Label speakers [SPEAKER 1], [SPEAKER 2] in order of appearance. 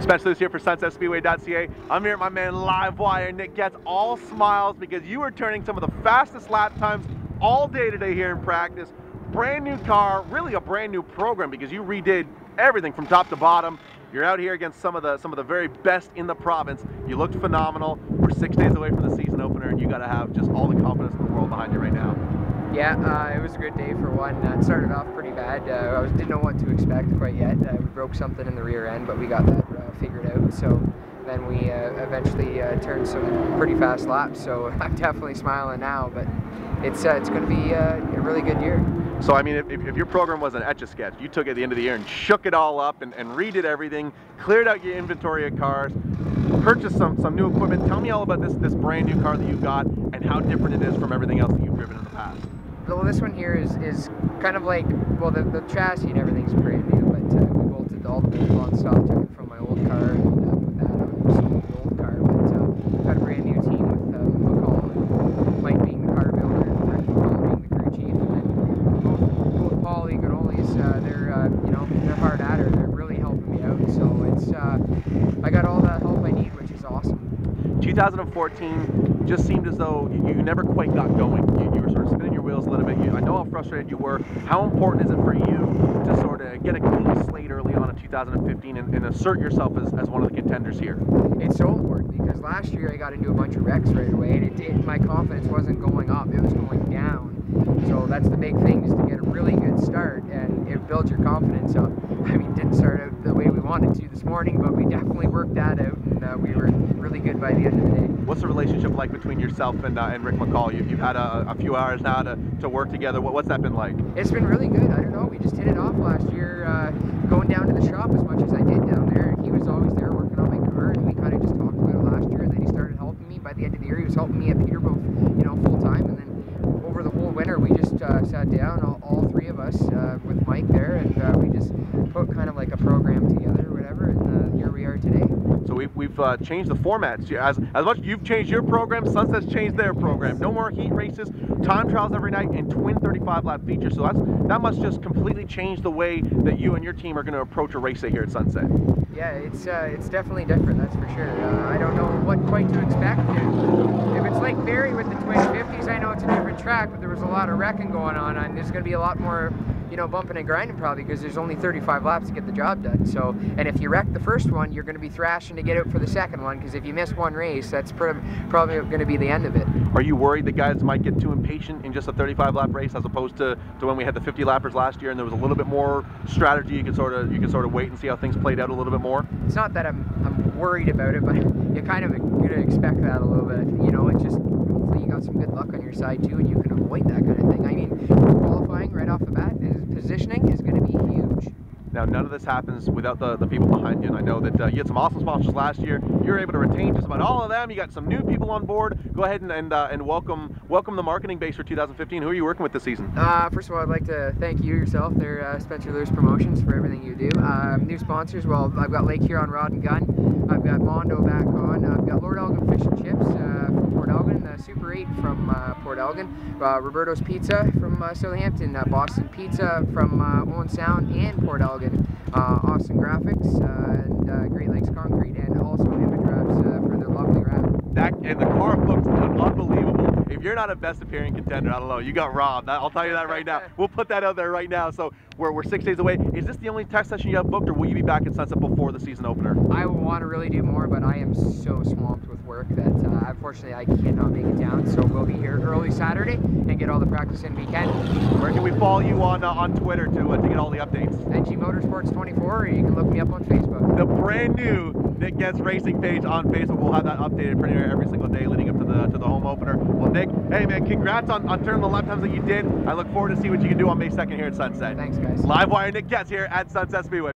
[SPEAKER 1] Especially this here for SunsetSpeedway.ca. I'm here at my man Livewire Nick Goetz, all smiles because you are turning some of the fastest lap times all day today here in practice. Brand new car, really a brand new program because you redid everything from top to bottom. You're out here against some of the very best in the province. You looked phenomenal. We're 6 days away from the season opener, and you got to have just all the confidence in the world behind you right now.
[SPEAKER 2] Yeah, it was a good day for one. It started off pretty bad. I didn't know what to expect quite yet. We broke something in the rear end, but we got that figured out. So then we eventually turned some pretty fast laps. So I'm definitely smiling now, but it's going to be a really good year.
[SPEAKER 1] So I mean, if your program was an Etch-a-Sketch, you took it at the end of the year and shook it all up and redid everything, cleared out your inventory of cars, purchased some new equipment. Tell me all about this brand new car that you got and how different it is from everything else that you've driven in the past.
[SPEAKER 2] Well, this one here is kind of like, well, the chassis and everything's brand new, but we bolted all the bolts on stuff, took it from my old car and put that on some old car. But got a brand new team with McCall and Mike being the car builder and Rick McCall being the crew chief, and then both Paul Eaganolis, they're hard at her. They're really helping me out. So it's I got all the help I need, which is awesome.
[SPEAKER 1] 2014 just seemed as though you never quite got going. You were sort of spinning your wheels a little bit. I know how frustrated you were. How important is it for you to sort of get a clean slate early on in 2015 and assert yourself as one of the contenders here?
[SPEAKER 2] It's so important because last year I got into a bunch of wrecks right away, and my confidence wasn't going up, it was going down. So that's the big thing, is to get a really good start, and it builds your confidence up. I mean, didn't start out the way we wanted to this morning, but we definitely worked that out, and we were really good by the end of the day.
[SPEAKER 1] What's the relationship like between yourself and Rick McCall? You've had a few hours now to work together. What's that been like?
[SPEAKER 2] It's been really good. I don't know, we just hit it off last year, going down to the shop as much as I did down there. He was always there working on my car, and we kind of just talked about it last year, and then he started helping me. By the end of the year, he was helping me at Peterbilt, full time, and then over the whole winter, we just sat down, all three of us, with Mike there, and we just put kind of like a program together or whatever, and here we are today.
[SPEAKER 1] So we've changed the formats. As much as you've changed your program, Sunset's changed their program. No more heat races, time trials every night, and twin 35-lap features. So that must just completely change the way that you and your team are going to approach a race day here at Sunset.
[SPEAKER 2] Yeah, it's definitely different, that's for sure. I don't know what quite to expect. If it's like Barrie with the twin 50s, I know it's a different track, but there was a lot of wrecking going on, and there's going to be a lot more, bumping and grinding probably, because there's only 35 laps to get the job done. So, and if you wreck the first one, you're going to be thrashing to get out for the second one, because if you miss one race, that's probably going to be the end of it. Are
[SPEAKER 1] you worried that guys might get too impatient in just a 35-lap race, as opposed to when we had the 50-lappers last year and there was a little bit more strategy? You could sort of wait and see how things played out a little bit more.
[SPEAKER 2] It's not that I'm worried about it, but you kind of going to expect that a little bit. It's just hopefully you got some good luck on your side too, and you can avoid that kind of thing. I mean, qualifying right off the bat, positioning is going to be huge.
[SPEAKER 1] Now, none of this happens without the people behind you, and I know that you had some awesome sponsors last year. You were able to retain just about all of them. You got some new people on board. Go ahead and welcome the marketing base for 2015. Who are you working with this season?
[SPEAKER 2] First of all, I'd like to thank you yourself there, Spencer Lewis Promotions, for everything you do. New sponsors, well, I've got Lake Huron Rod and Gun. I've got Mondo back on. I've got Lord Elgin Fish and Chips from Port Elgin, Super 8 from Port Elgin, Roberto's Pizza from Southampton, Boston Pizza from Owen Sound and Port Elgin, Austin Graphics, and Great Lakes Concrete, and also Image Wraps for their lovely wrap.
[SPEAKER 1] And the car looks unbelievable. If you're not a best appearing contender, I don't know, you got robbed. I'll tell you that right now. We'll put that out there right now. So we're 6 days away. Is this the only test session you have booked, or will you be back at Sunset before the season opener?
[SPEAKER 2] I want to really do more, but I am so swamped with work that unfortunately I cannot make it down. So we'll be here early Saturday and get all the practice in we can.
[SPEAKER 1] Where can we follow you on Twitter to get all the updates?
[SPEAKER 2] NG Motorsports 24, or you can look me up on Facebook.
[SPEAKER 1] The brand new Nick Goetz Racing page on Facebook. We'll have that updated pretty much every single day leading up to the home opener. Well, Nick, hey man, congrats on turning the lap times that you did. I look forward to see what you can do on May 2nd here at Sunset.
[SPEAKER 2] Thanks, guys.
[SPEAKER 1] Livewire Nick Goetz here at Sunset Speedway.